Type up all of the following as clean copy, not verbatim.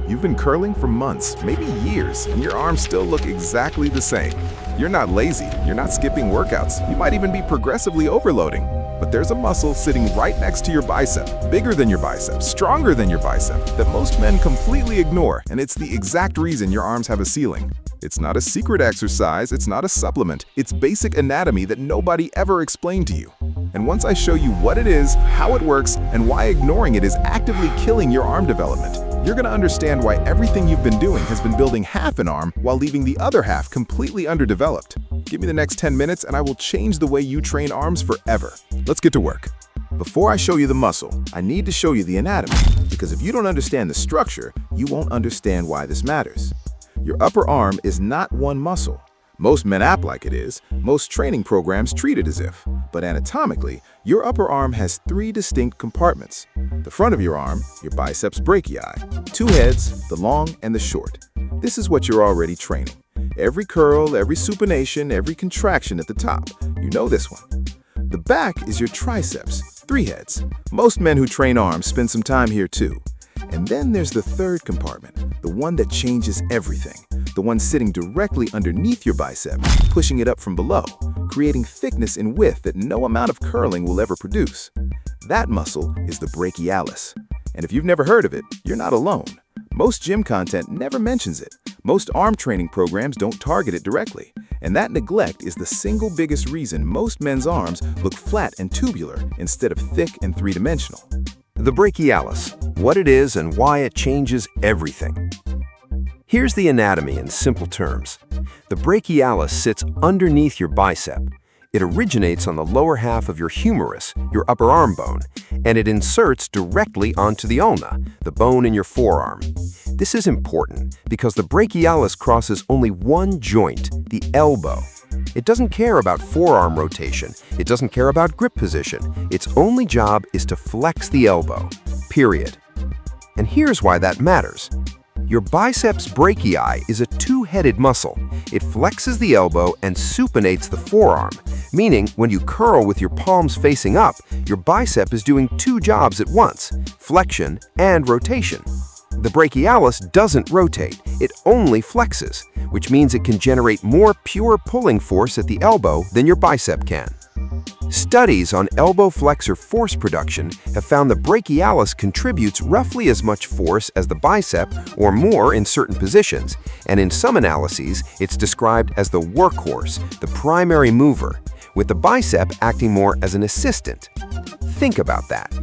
You've been curling for months, maybe years, and your arms still look exactly the same. You're not lazy, you're not skipping workouts, you might even be progressively overloading. But there's a muscle sitting right next to your bicep, bigger than your bicep, stronger than your bicep, that most men completely ignore, and it's the exact reason your arms have a ceiling. It's not a secret exercise, it's not a supplement, it's basic anatomy that nobody ever explained to you. And once I show you what it is, how it works, and why ignoring it is actively killing your arm development, you're gonna understand why everything you've been doing has been building half an arm while leaving the other half completely underdeveloped. Give me the next 10 minutes and I will change the way you train arms forever. Let's get to work. Before I show you the muscle, I need to show you the anatomy, because if you don't understand the structure, you won't understand why this matters. Your upper arm is not one muscle. Most men act like it is, most training programs treat it as if. But anatomically, your upper arm has 3 distinct compartments. The front of your arm, your biceps brachii, 2 heads, the long and the short. This is what you're already training. Every curl, every supination, every contraction at the top. You know this one. The back is your triceps, 3 heads. Most men who train arms spend some time here too. And then there's the third compartment, the one that changes everything. The one sitting directly underneath your bicep, pushing it up from below, creating thickness and width that no amount of curling will ever produce. That muscle is the brachialis. And if you've never heard of it, you're not alone. Most gym content never mentions it. Most arm training programs don't target it directly. And that neglect is the single biggest reason most men's arms look flat and tubular instead of thick and three-dimensional. The brachialis, what it is and why it changes everything. Here's the anatomy in simple terms. The brachialis sits underneath your bicep. It originates on the lower half of your humerus, your upper arm bone, and it inserts directly onto the ulna, the bone in your forearm. This is important because the brachialis crosses only one joint, the elbow. It doesn't care about forearm rotation. It doesn't care about grip position. Its only job is to flex the elbow, period. And here's why that matters. Your biceps brachii is a 2-headed muscle. It flexes the elbow and supinates the forearm, meaning when you curl with your palms facing up, your bicep is doing 2 jobs at once, flexion and rotation. The brachialis doesn't rotate, it only flexes, which means it can generate more pure pulling force at the elbow than your bicep can. Studies on elbow flexor force production have found the brachialis contributes roughly as much force as the bicep or more in certain positions, and in some analyses, it's described as the workhorse, the primary mover, with the bicep acting more as an assistant. Think about that.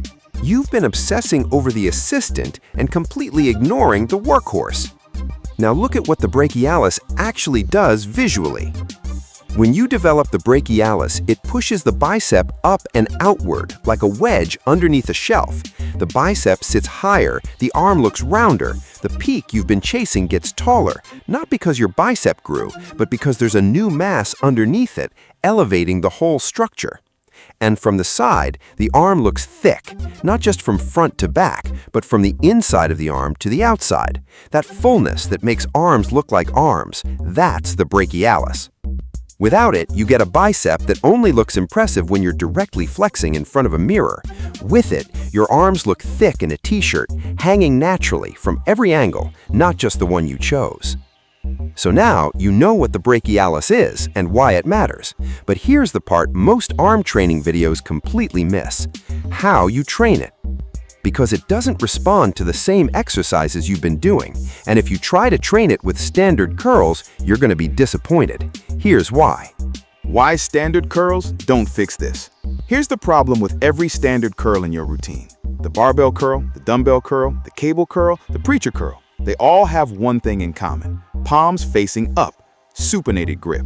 You've been obsessing over the assistant and completely ignoring the workhorse. Now look at what the brachialis actually does visually. When you develop the brachialis, it pushes the bicep up and outward like a wedge underneath a shelf. The bicep sits higher, the arm looks rounder, the peak you've been chasing gets taller, not because your bicep grew, but because there's a new mass underneath it, elevating the whole structure. And from the side, the arm looks thick, not just from front to back, but from the inside of the arm to the outside. That fullness that makes arms look like arms, that's the brachialis. Without it, you get a bicep that only looks impressive when you're directly flexing in front of a mirror. With it, your arms look thick in a t-shirt, hanging naturally from every angle, not just the one you chose. So now you know what the brachialis is and why it matters. But here's the part most arm training videos completely miss: how you train it. Because it doesn't respond to the same exercises you've been doing, and if you try to train it with standard curls, you're going to be disappointed. Here's why. Why standard curls don't fix this. Here's the problem with every standard curl in your routine. The barbell curl, the dumbbell curl, the cable curl, the preacher curl. They all have one thing in common: palms facing up, supinated grip.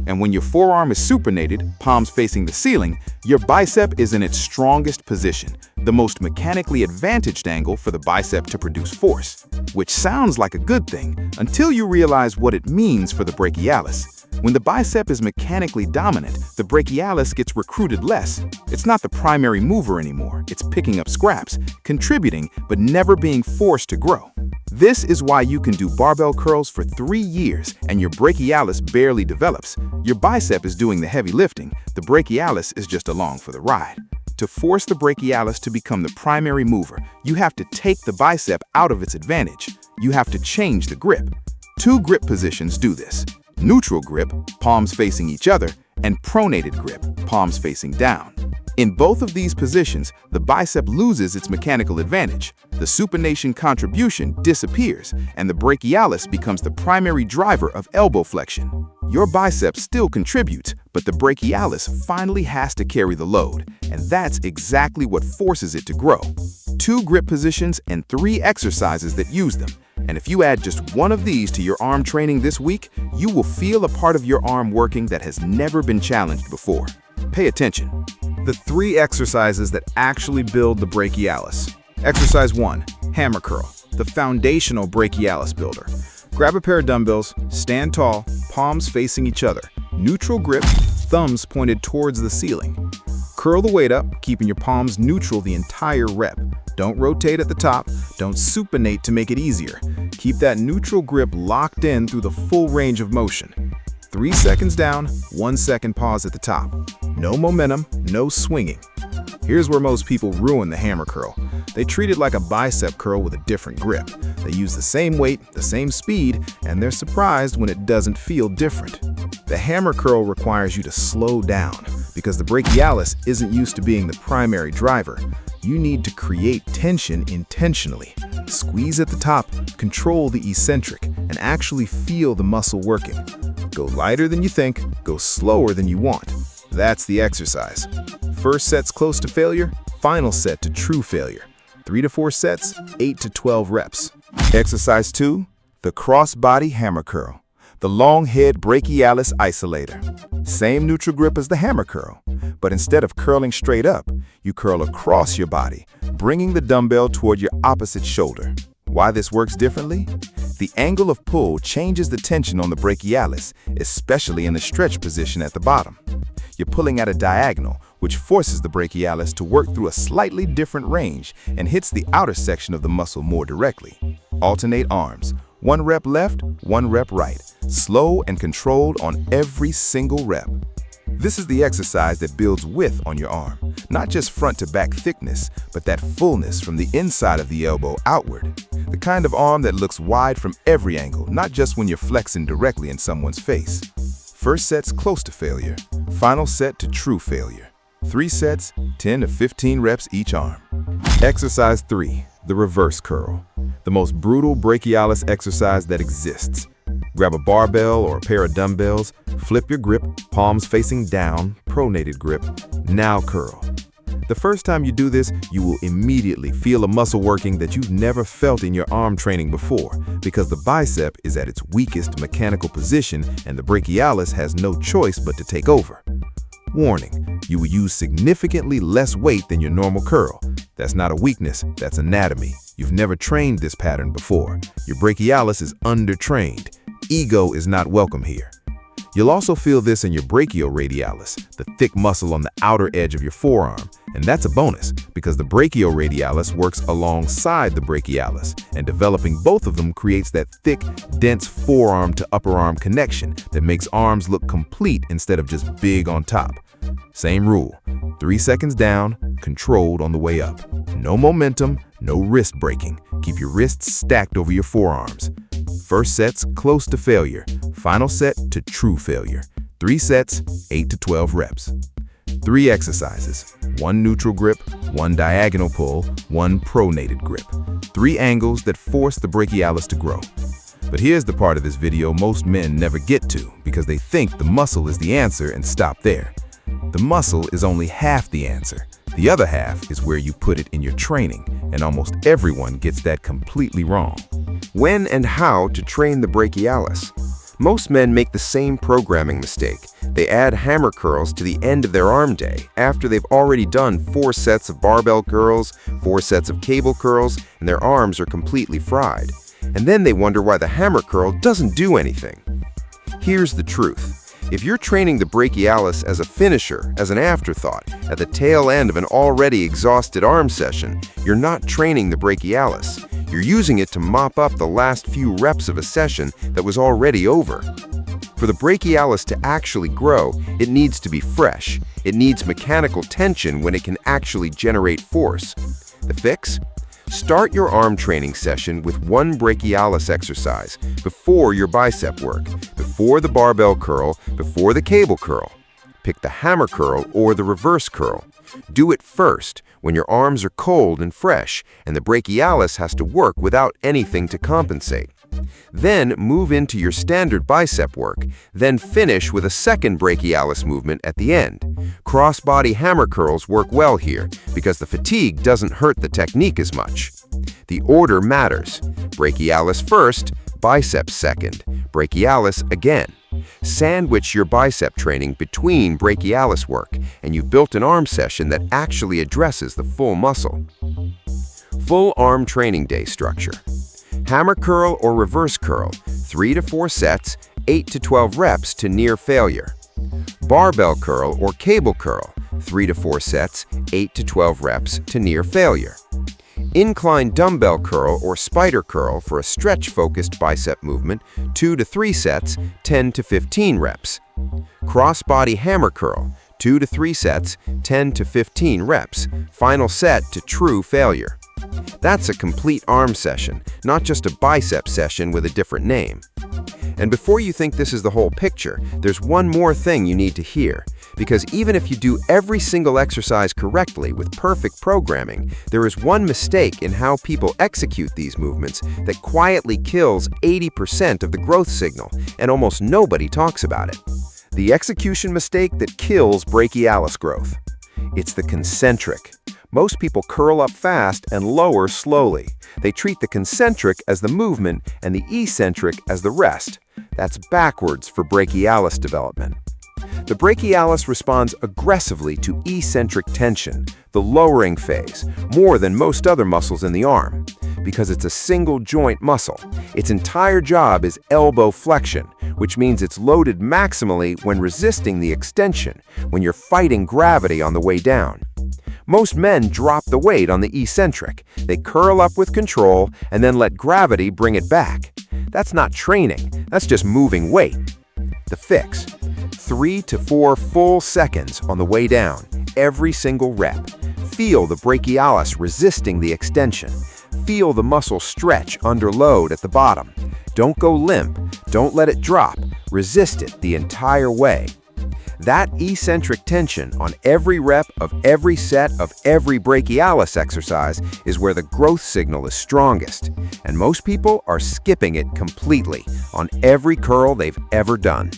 And when your forearm is supinated, palms facing the ceiling, your bicep is in its strongest position, the most mechanically advantaged angle for the bicep to produce force. Which sounds like a good thing until you realize what it means for the brachialis. When the bicep is mechanically dominant, the brachialis gets recruited less. It's not the primary mover anymore. It's picking up scraps, contributing, but never being forced to grow. This is why you can do barbell curls for 3 years and your brachialis barely develops. Your bicep is doing the heavy lifting. The brachialis is just along for the ride. To force the brachialis to become the primary mover, you have to take the bicep out of its advantage. you have to change the grip. Two grip positions do this: neutral grip, palms facing each other, and pronated grip, palms facing down. In both of these positions, the bicep loses its mechanical advantage. The supination contribution disappears, and the brachialis becomes the primary driver of elbow flexion. Your bicep still contributes, but the brachialis finally has to carry the load, and that's exactly what forces it to grow. Two grip positions and 3 exercises that use them. And if you add just one of these to your arm training this week, you will feel a part of your arm working that has never been challenged before. Pay attention. The 3 exercises that actually build the brachialis. Exercise 1, hammer curl, the foundational brachialis builder. Grab a pair of dumbbells, stand tall, palms facing each other, neutral grip, thumbs pointed towards the ceiling. Curl the weight up, keeping your palms neutral the entire rep. Don't rotate at the top, don't supinate to make it easier. Keep that neutral grip locked in through the full range of motion. 3 seconds down, 1 second pause at the top. No momentum, no swinging. Here's where most people ruin the hammer curl. They treat it like a bicep curl with a different grip. They use the same weight, the same speed, and they're surprised when it doesn't feel different. The hammer curl requires you to slow down because the brachialis isn't used to being the primary driver. You need to create tension intentionally. Squeeze at the top, control the eccentric, and actually feel the muscle working. Go lighter than you think, go slower than you want. That's the exercise. First set's close to failure, final set to true failure. 3 to 4 sets, 8 to 12 reps. Exercise 2, the cross-body hammer curl, the long head brachialis isolator. Same neutral grip as the hammer curl, but instead of curling straight up, you curl across your body, bringing the dumbbell toward your opposite shoulder. Why this works differently? The angle of pull changes the tension on the brachialis, especially in the stretch position at the bottom. You're pulling at a diagonal, which forces the brachialis to work through a slightly different range and hits the outer section of the muscle more directly. Alternate arms, 1 rep left, 1 rep right, slow and controlled on every single rep. This is the exercise that builds width on your arm, not just front to back thickness, but that fullness from the inside of the elbow outward. The kind of arm that looks wide from every angle, not just when you're flexing directly in someone's face. First set's close to failure, final set to true failure. 3 sets, 10 to 15 reps each arm. Exercise 3, the reverse curl, the most brutal brachialis exercise that exists. Grab a barbell or a pair of dumbbells, flip your grip, palms facing down, pronated grip, now curl. The first time you do this, you will immediately feel a muscle working that you've never felt in your arm training before, because the bicep is at its weakest mechanical position and the brachialis has no choice but to take over. Warning, you will use significantly less weight than your normal curl. That's not a weakness, that's anatomy. You've never trained this pattern before. Your brachialis is undertrained. Ego is not welcome here. You'll also feel this in your brachioradialis, the thick muscle on the outer edge of your forearm. And that's a bonus, because the brachioradialis works alongside the brachialis, and developing both of them creates that thick, dense forearm to upper arm connection that makes arms look complete instead of just big on top. Same rule, 3 seconds down, controlled on the way up. No momentum, no wrist breaking. Keep your wrists stacked over your forearms. First set's close to failure, final set to true failure. 3 sets, 8 to 12 reps. 3 exercises, 1 neutral grip, 1 diagonal pull, 1 pronated grip. 3 angles that force the brachialis to grow. But here's the part of this video most men never get to because they think the muscle is the answer and stop there. The muscle is only half the answer. The other half is where you put it in your training, and almost everyone gets that completely wrong. When and how to train the brachialis. Most men make the same programming mistake. They add hammer curls to the end of their arm day after they've already done 4 sets of barbell curls, 4 sets of cable curls, and their arms are completely fried. And then they wonder why the hammer curl doesn't do anything. Here's the truth. If you're training the brachialis as a finisher, as an afterthought, at the tail end of an already exhausted arm session, you're not training the brachialis. You're using it to mop up the last few reps of a session that was already over. For the brachialis to actually grow, it needs to be fresh. It needs mechanical tension when it can actually generate force. The fix? Start your arm training session with one brachialis exercise before your bicep work, before the barbell curl, before the cable curl. Pick the hammer curl or the reverse curl. Do it first when your arms are cold and fresh and the brachialis has to work without anything to compensate. Then move into your standard bicep work, then finish with a second brachialis movement at the end. Cross-body hammer curls work well here because the fatigue doesn't hurt the technique as much. The order matters. Brachialis first, biceps second, brachialis again. Sandwich your bicep training between brachialis work, and you've built an arm session that actually addresses the full muscle. Full arm training day structure. Hammer curl or reverse curl, 3 to 4 sets, 8 to 12 reps to near failure. Barbell curl or cable curl, 3 to 4 sets, 8 to 12 reps to near failure. Incline dumbbell curl or spider curl for a stretch-focused bicep movement, 2 to 3 sets, 10 to 15 reps. Cross-body hammer curl, 2 to 3 sets, 10 to 15 reps. Final set to true failure. That's a complete arm session, not just a bicep session with a different name. And before you think this is the whole picture, there's one more thing you need to hear. Because even if you do every single exercise correctly with perfect programming, there is one mistake in how people execute these movements that quietly kills 80% of the growth signal, and almost nobody talks about it. The execution mistake that kills brachialis growth. It's the concentric. Most people curl up fast and lower slowly. They treat the concentric as the movement and the eccentric as the rest. That's backwards for brachialis development. The brachialis responds aggressively to eccentric tension, the lowering phase, more than most other muscles in the arm. Because it's a single joint muscle, its entire job is elbow flexion, which means it's loaded maximally when resisting the extension, when you're fighting gravity on the way down. Most men drop the weight on the eccentric. They curl up with control and then let gravity bring it back. That's not training, that's just moving weight. The fix: 3 to 4 full seconds on the way down, every single rep. Feel the brachialis resisting the extension. Feel the muscle stretch under load at the bottom. Don't go limp, don't let it drop, resist it the entire way. That eccentric tension on every rep of every set of every brachialis exercise is where the growth signal is strongest, and most people are skipping it completely on every curl they've ever done.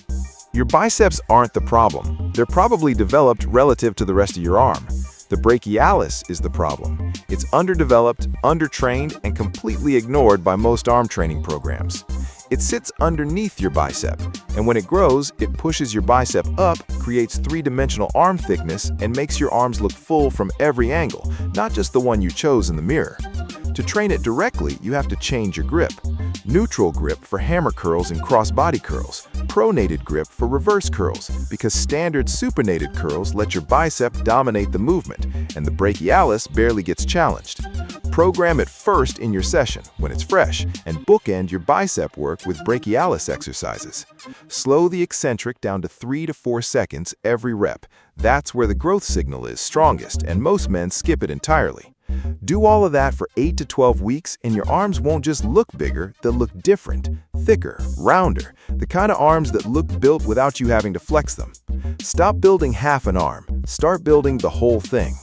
Your biceps aren't the problem. They're probably developed relative to the rest of your arm. The brachialis is the problem. It's underdeveloped, undertrained, and completely ignored by most arm training programs. It sits underneath your bicep, and when it grows, it pushes your bicep up, creates three-dimensional arm thickness, and makes your arms look full from every angle, not just the one you chose in the mirror. To train it directly, you have to change your grip. Neutral grip for hammer curls and cross-body curls. Pronated grip for reverse curls, because standard supinated curls let your bicep dominate the movement, and the brachialis barely gets challenged. Program it first in your session, when it's fresh, and bookend your bicep work with brachialis exercises. Slow the eccentric down to 3 to 4 seconds every rep. That's where the growth signal is strongest, and most men skip it entirely. Do all of that for 8 to 12 weeks, and your arms won't just look bigger, they'll look different, thicker, rounder, the kind of arms that look built without you having to flex them. Stop building half an arm, start building the whole thing.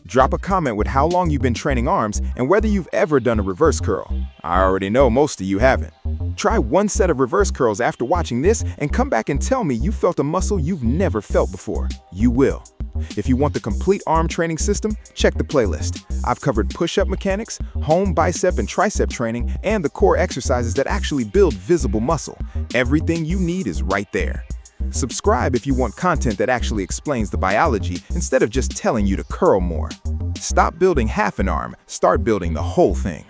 Drop a comment with how long you've been training arms and whether you've ever done a reverse curl. I already know most of you haven't. Try one set of reverse curls after watching this and come back and tell me you felt a muscle you've never felt before. You will. If you want the complete arm training system, check the playlist. I've covered push-up mechanics, home bicep and tricep training, and the core exercises that actually build visible muscle. Everything you need is right there. Subscribe if you want content that actually explains the biology instead of just telling you to curl more. Stop building half an arm, start building the whole thing.